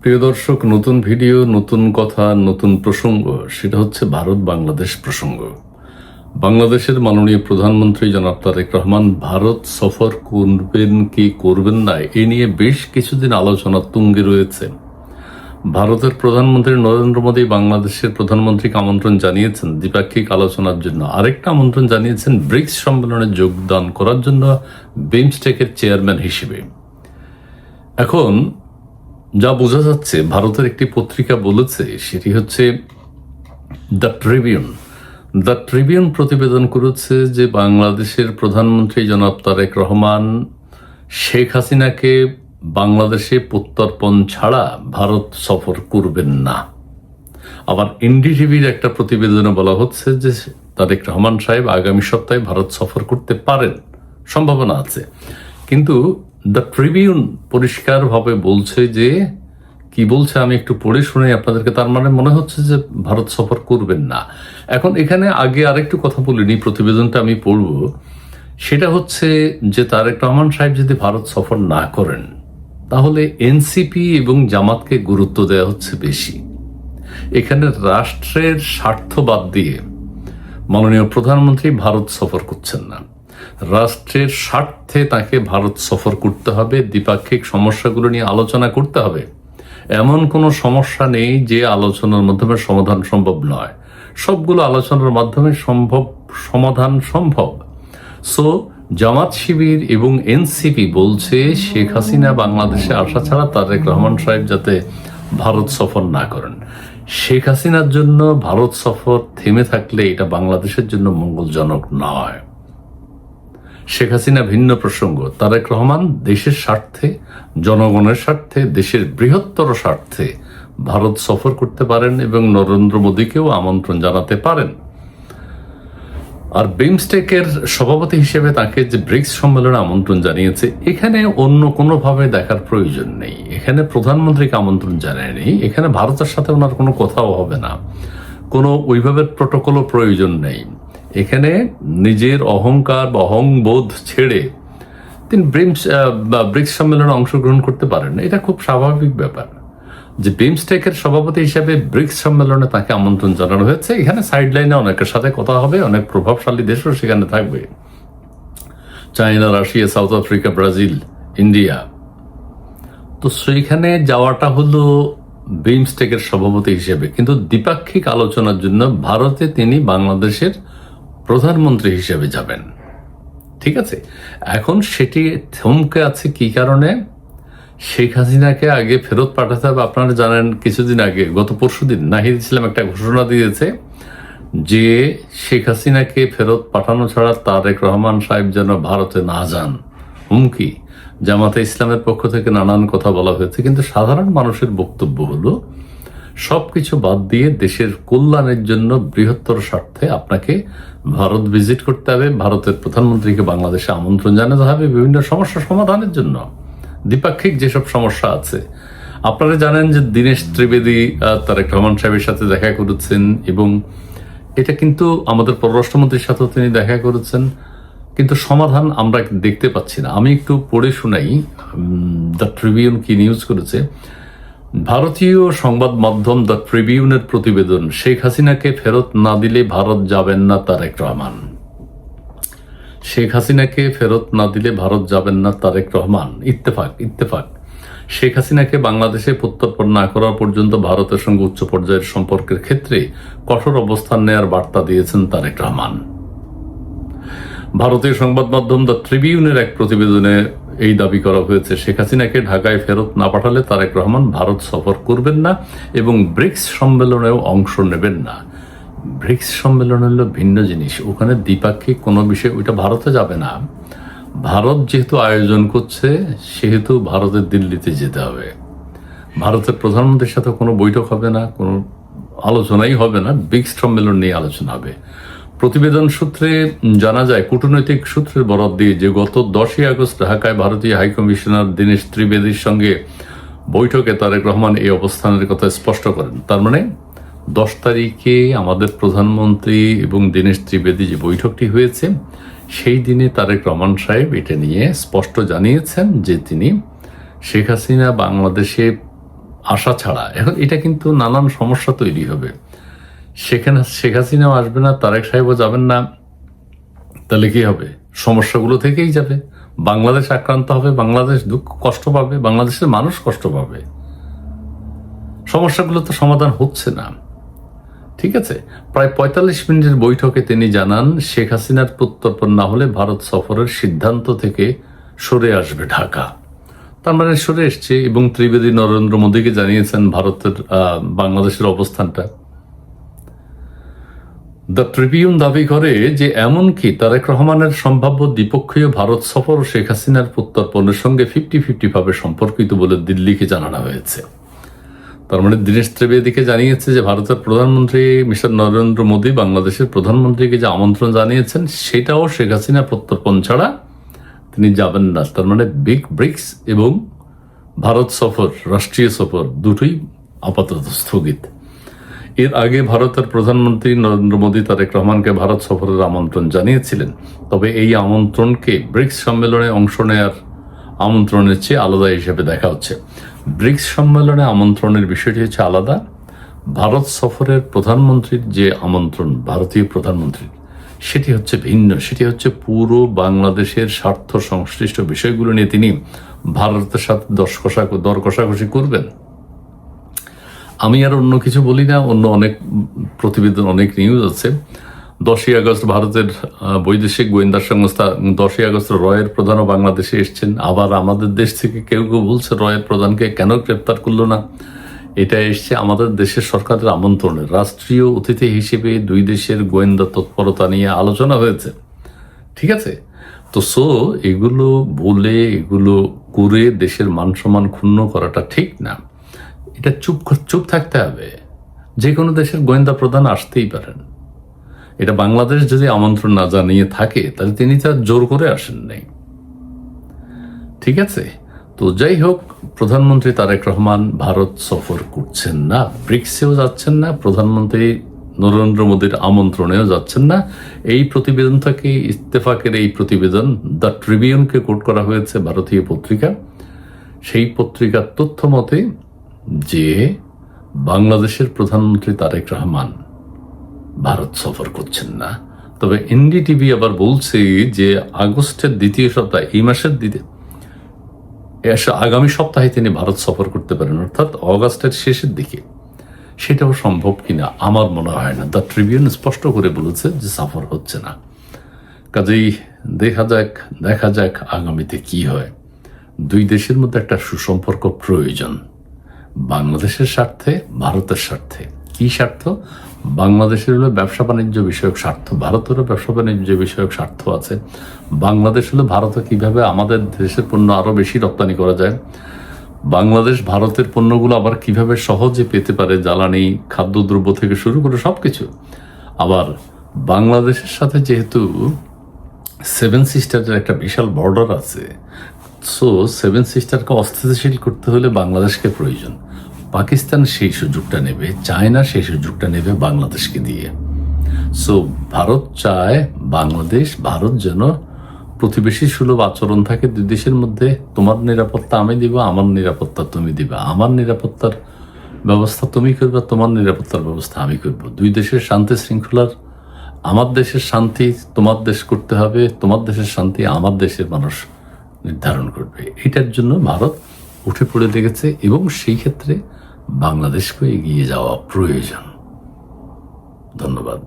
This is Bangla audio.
প্রিয় দর্শক, নতুন ভিডিও, নতুন কথা, নতুন প্রসঙ্গ, সেটা হচ্ছে ভারত বাংলাদেশ প্রসঙ্গ। বাংলাদেশের মাননীয় প্রধানমন্ত্রী জনাব তারেক রহমান ভারত সফর করবেন কি করবেন না এ নিয়ে বেশ কিছুদিন আলোচনা তুঙ্গে রয়েছে। ভারতের প্রধানমন্ত্রী নরেন্দ্র মোদী বাংলাদেশের প্রধানমন্ত্রীকে আমন্ত্রণ জানিয়েছেন দ্বিপাক্ষিক আলোচনার জন্য। আরেকটা আমন্ত্রণ জানিয়েছেন ব্রিক্স সম্মেলনে যোগদান করার জন্য বিমস্টেকের চেয়ারম্যান হিসেবে। এখন যা বোঝা যাচ্ছে, ভারতের একটি পত্রিকা বলেছে, সেটি হচ্ছে দ্য ট্রিবিউন প্রতিবেদন করেছে যে বাংলাদেশের প্রধানমন্ত্রী জনাব তারেক রহমান শেখ হাসিনাকে বাংলাদেশে প্রত্যর্পণ ছাড়া ভারত সফর করবেন না। আবার এনডিটিভির একটা প্রতিবেদনে বলা হচ্ছে যে তারেক রহমান সাহেব আগামী সপ্তাহে ভারত সফর করতে পারেন, সম্ভাবনা আছে। কিন্তু দ্য ট্রিবিউন পরিষ্কারভাবে বলছে যে, কি বলছে আমি একটু পড়ে শুনে আপনাদেরকে, তার মানে মনে হচ্ছে যে ভারত সফর করবেন না। এখন এখানে আগে আরেকটু কথা বলিনি, প্রতিবেদনটা আমি পড়ব। সেটা হচ্ছে যে তারেক রহমান সাহেব যদি ভারত সফর না করেন তাহলে এনসিপি এবং জামাতকে গুরুত্ব দেওয়া হচ্ছে বেশি। এখানে রাষ্ট্রের স্বার্থ বাদ দিয়ে মাননীয় প্রধানমন্ত্রী ভারত সফর করছেন না। রাষ্ট্রের স্বার্থে তাকে ভারত সফর করতে হবে, দ্বিপাক্ষিক সমস্যাগুলো নিয়ে আলোচনা করতে হবে। এমন কোনো সমস্যা নেই যে আলোচনার মাধ্যমে সমাধান সম্ভব নয়। সবগুলো আলোচনার মাধ্যমে সমাধান সম্ভব। সো জামাত শিবির এবং এনসিপি বলছে শেখ হাসিনা বাংলাদেশে আসা ছাড়া তারেক রহমান সাহেব যাতে ভারত সফর না করেন। শেখ হাসিনার জন্য ভারত সফর থেমে থাকলে এটা বাংলাদেশের জন্য মঙ্গলজনক নয়। শেখ হাসিনা ভিন্ন প্রসঙ্গ, তারেক রহমান দেশের স্বার্থে, জনগণের স্বার্থে, দেশের বৃহত্তর স্বার্থে ভারত সফর করতে পারেন এবং নরেন্দ্র মোদীকেও আমন্ত্রণ জানাতে পারেন। আর বিমস্টেকের সভাপতি হিসেবে তাকে যে ব্রিক্স সম্মেলনে আমন্ত্রণ জানিয়েছে, এখানে অন্য কোনোভাবে দেখার প্রয়োজন নেই। এখানে প্রধানমন্ত্রীকে আমন্ত্রণ জানায়নি, এখানে ভারতের সাথে ওনার কোনো কথাও হবে না, কোনো ওইভাবে প্রটোকলও প্রয়োজন নেই। এখানে নিজের অহংকার বা অহংবোধ ছেড়ে তিনি ব্রিক্স সম্মেলনে অংশগ্রহণ করতে পারেন। এটা খুব স্বাভাবিক ব্যাপার যে বিমস্টেকের সভাপতি হিসাবে ব্রিক্স সম্মেলনে তাকে আমন্ত্রণ জানানো হয়েছে। এখানে সাইড লাইনে অনেকের সাথে কথা হবে, অনেক প্রভাবশালী দেশও সেখানে থাকবে, China, Russia, south Africa, Brazil, India. তো সেইখানে যাওয়াটা হলো বিমস্টেকের সভাপতি হিসেবে, কিন্তু দ্বিপাক্ষিক আলোচনার জন্য ভারতে তিনি বাংলাদেশের প্রধানমন্ত্রী হিসেবে যাবেন। ঠিক আছে, এখন সেটি থমকে আছে কি কারণে? শেখ হাসিনাকে আগে ফেরত পাঠাতে হবে। আপনারা জানেন কিছুদিন আগে, গত পরশুদিন নাহিদ ইসলাম একটা ঘোষণা দিয়েছে যে শেখ হাসিনাকে ফেরত পাঠানো ছাড়া তারেক রহমান সাহেব যেন ভারতে না যান। হুমকি। জামাতে ইসলামের পক্ষ থেকে নানান কথা বলা হয়েছে, কিন্তু সাধারণ মানুষের বক্তব্য হলো সবকিছু বাদ দিয়ে দেশের কল্যাণের জন্য বৃহত্তর স্বার্থে আপনাকে ভারত ভিজিট করতে হবে, ভারতের প্রধানমন্ত্রীকে বাংলাদেশে আমন্ত্রণ জানাতে হবে বিভিন্ন সমস্যা সমাধানের জন্য, দ্বিপাক্ষিক যেসব সমস্যা আছে। আপনারা জানেন যে দীনেশ ত্রিবেদী তারেক রহমান সাহেবের সাথে দেখা করেছেন, এবং এটা কিন্তু আমাদের পররাষ্ট্রমন্ত্রীর সাথেও তিনি দেখা করেছেন, কিন্তু সমাধান আমরা দেখতে পাচ্ছি না। আমি একটু পড়ে শোনাই দ্য ট্রিবিউন কি নিউজ করেছে। ভারতীয় সংবাদ মাধ্যম দ্য ট্রিবিউনের প্রতিবেদন, শেখ হাসিনাকে ফেরত না দিলে ভারত যাবেন না তারেক রহমান। শেখ হাসিনাকে ফেরত না দিলে ভারত যাবেন না তারেক রহমান। ইত্তেফাক। শেখ হাসিনাকে বাংলাদেশে প্রত্যর্পণ না করা পর্যন্ত ভারতের সঙ্গে উচ্চ পর্যায়ের সম্পর্কের ক্ষেত্রে কঠোর অবস্থান নেয়ার বার্তা দিয়েছেন তারেক রহমান। ভারতীয় সংবাদ মাধ্যম দ্য ট্রিবিউনের এক প্রতিবেদনে এই দাবি করা হয়েছে, শেখ হাসিনাকে ঢাকায় ফেরত না পাঠালে তারেক রহমান ভারত সফর করবেন না এবং ব্রিক্স সম্মেলনেও অংশ নেবেন না। ব্রিক্স সম্মেলন হলো ভিন্ন জিনিস, ওখানে দ্বিপাক্ষিক কোনো বিষয়, ওইটা ভারতে যাবে না। ভারত যেহেতু আয়োজন করছে সেহেতু ভারতের দিল্লিতে যেতে হবে। ভারতের প্রধানমন্ত্রীর সাথে কোনো বৈঠক হবে না, কোনো আলোচনাই হবে না, ব্রিক্স সম্মেলন নিয়ে আলোচনা হবে। প্রতিবেদন সূত্রে জানা যায়, কূটনৈতিক সূত্রের বরাত দিয়ে, যে গত 10ই আগস্ট ঢাকায় ভারতীয় হাইকমিশনার দীনেশ ত্রিবেদীর সঙ্গে বৈঠকে তারেক রহমান এই অবস্থানের কথা স্পষ্ট করেন। তার মানে 10 তারিখে আমাদের প্রধানমন্ত্রী এবং দীনেশ ত্রিবেদী যে বৈঠকটি হয়েছে, সেই দিনে তারেক রহমান সাহেব এটা নিয়ে স্পষ্ট জানিয়েছেন যে তিনি শেখ হাসিনা বাংলাদেশে আশা ছাড়া। এখন এটা কিন্তু নানান সমস্যা তৈরি হবে। সেখানে শেখ হাসিনাও আসবে না, তারেক সাহেবও যাবেন না, তাহলে কি হবে? সমস্যাগুলো থেকেই যাবে। বাংলাদেশ আক্রান্ত হবে, বাংলাদেশ দুঃখ কষ্ট পাবে, বাংলাদেশের মানুষ কষ্ট পাবে। সমস্যাগুলো তো সমাধান হচ্ছে না। ঠিক আছে, প্রায় ৪৫ মিনিটের বৈঠকে তিনি জানান শেখ হাসিনার প্রত্যর্পণ না হলে ভারত সফরের সিদ্ধান্ত থেকে সরে আসবে ঢাকা। তার মানে সরে এসছে, এবং ত্রিবেদী নরেন্দ্র মোদীকে জানিয়েছেন ভারতের বাংলাদেশের অবস্থানটা। দ্য ট্রিবিউন দাবি করে যে এমনকি তারেক রহমানের সম্ভাব্য দ্বিপক্ষীয় ভারত সফর শেখ হাসিনার প্রত্যর্পণের সঙ্গে 50-50 ভাবে সম্পর্কিত বলে দিল্লিকে জানানো হয়েছে। তার মানে দীনেশ ত্রিবেদীকে জানিয়েছে যে ভারতের প্রধানমন্ত্রী মিস্টার নরেন্দ্র মোদী বাংলাদেশের প্রধানমন্ত্রীকে যে আমন্ত্রণ জানিয়েছেন সেটাও শেখ হাসিনা প্রত্যর্পণ ছাড়া তিনি যাবেন না। তার মানে ব্রিক্স এবং ভারত সফর, রাষ্ট্রীয় সফর দুটোই আপাতত স্থগিত। এর আগে ভারতের প্রধানমন্ত্রী নরেন্দ্র মোদী তারেক রহমানকে ভারত সফরের আমন্ত্রণ জানিয়েছিলেন, তবে এই আমন্ত্রণকে ব্রিক্স সম্মেলনে অংশ নেয়ার আমন্ত্রণের চেয়ে আলাদা হিসেবে দেখা হচ্ছে। ব্রিক্স সম্মেলনে আমন্ত্রণের বিষয়টি হচ্ছে আলাদা। ভারত সফরের প্রধানমন্ত্রীর যে আমন্ত্রণ, ভারতীয় প্রধানমন্ত্রীর, সেটি হচ্ছে ভিন্ন। সেটি হচ্ছে পুরো বাংলাদেশের স্বার্থ সংশ্লিষ্ট বিষয়গুলো নিয়ে তিনি ভারতের সাথে দর কষাকষি করবেন। আমি আর অন্য কিছু বলি না, অন্য অনেক প্রতিবেদন, অনেক নিউজ আছে। 10ই আগস্ট ভারতের বৈদেশিক গোয়েন্দা সংস্থা 10ই আগস্ট রয়ের প্রধানও বাংলাদেশে এসছেন। আবার আমাদের দেশ থেকে কেউ কেউ বলছে রয়ের প্রধানকে কেন গ্রেপ্তার করলো না। এটা এসছে আমাদের দেশের সরকারের আমন্ত্রণে। রাষ্ট্রীয় অতিথি হিসেবে দুই দেশের গোয়েন্দা তৎপরতা নিয়ে আলোচনা হয়েছে। ঠিক আছে, তো এগুলো বলে, এগুলো করে দেশের মান সম্মান ক্ষুণ্ণ করাটা ঠিক না। এটা চুপ থাকতে হবে। যে কোনো দেশের গোয়েন্দা প্রধান আসতেই পারেন। এটা বাংলাদেশ যদি আমন্ত্রণ না জানিয়ে থাকে তাহলে তিনি তার জোর করে আসেন নাই। ঠিক আছে, তো যাই হোক, প্রধানমন্ত্রী তারেক রহমান ভারত সফর করছেন না, ব্রিক্সেও যাচ্ছেন না, প্রধানমন্ত্রী নরেন্দ্র মোদীর আমন্ত্রণেও যাচ্ছেন না। এই প্রতিবেদন থেকে, ইত্তেফাকের এই প্রতিবেদন, দ্য ট্রিবিউনকে কোট করা হয়েছে, ভারতীয় পত্রিকা। সেই পত্রিকার তথ্য মতে যে বাংলাদেশের প্রধানমন্ত্রী তারেক রহমান ভারত সফর করছেন না। তবে এনডিটিভি আবার বলছে যে আগস্টের দ্বিতীয় সপ্তাহে, এই মাসের আগামী সপ্তাহে তিনি ভারত সফর করতে পারেন, অর্থাৎ অগাস্টের শেষের দিকে। সেটাও সম্ভব কিনা আমার মনে হয় না। দ্য ট্রিবিউন স্পষ্ট করে বলেছে যে সফর হচ্ছে না। কাজেই দেখা যাক আগামীতে কি হয়। দুই দেশের মধ্যে একটা সুসম্পর্ক প্রয়োজন, বাংলাদেশের স্বার্থে, ভারতের স্বার্থে। কি স্বার্থ? বাংলাদেশের হলো ব্যবসা বাণিজ্য বিষয়ক স্বার্থ, ভারতেরও ব্যবসা বাণিজ্য বিষয়ক স্বার্থ আছে। বাংলাদেশ হলো ভারতে কিভাবে আমাদের দেশের পণ্য আরো বেশি রপ্তানি করা যায়, বাংলাদেশ ভারতের পণ্যগুলো আবার কিভাবে সহজে পেতে পারে, জ্বালানি, খাদ্যদ্রব্য থেকে শুরু করে সবকিছু। আবার বাংলাদেশের সাথে যেহেতু 7 সিস্টারের একটা বিশাল বর্ডার আছে, 7 সিস্টারকে অস্থিতিশীল করতে হলে বাংলাদেশকে প্রয়োজন। পাকিস্তান সেই সুযোগটা নেবে, চায়না সেই সুযোগটা নেবে বাংলাদেশকে দিয়ে। ভারত চায় ভারত যেন প্রতিবেশী সুলভ আচরণ থাকে দুই দেশের মধ্যে। তোমার নিরাপত্তা আমি দিব, আমার নিরাপত্তা তুমি দিবা, আমার নিরাপত্তার ব্যবস্থা তুমি করবে, তোমার নিরাপত্তার ব্যবস্থা আমি করব। দুই দেশের শান্তি শৃঙ্খলার, আমার দেশের শান্তি তোমার দেশ করতে হবে, তোমার দেশের শান্তি আমার দেশের মানুষ নির্ধারণ করবে। এটার জন্য ভারত উঠে পড়ে লেগেছে, এবং সেই ক্ষেত্রে বাংলাদেশকে এগিয়ে যাওয়া প্রয়োজন। ধন্যবাদ।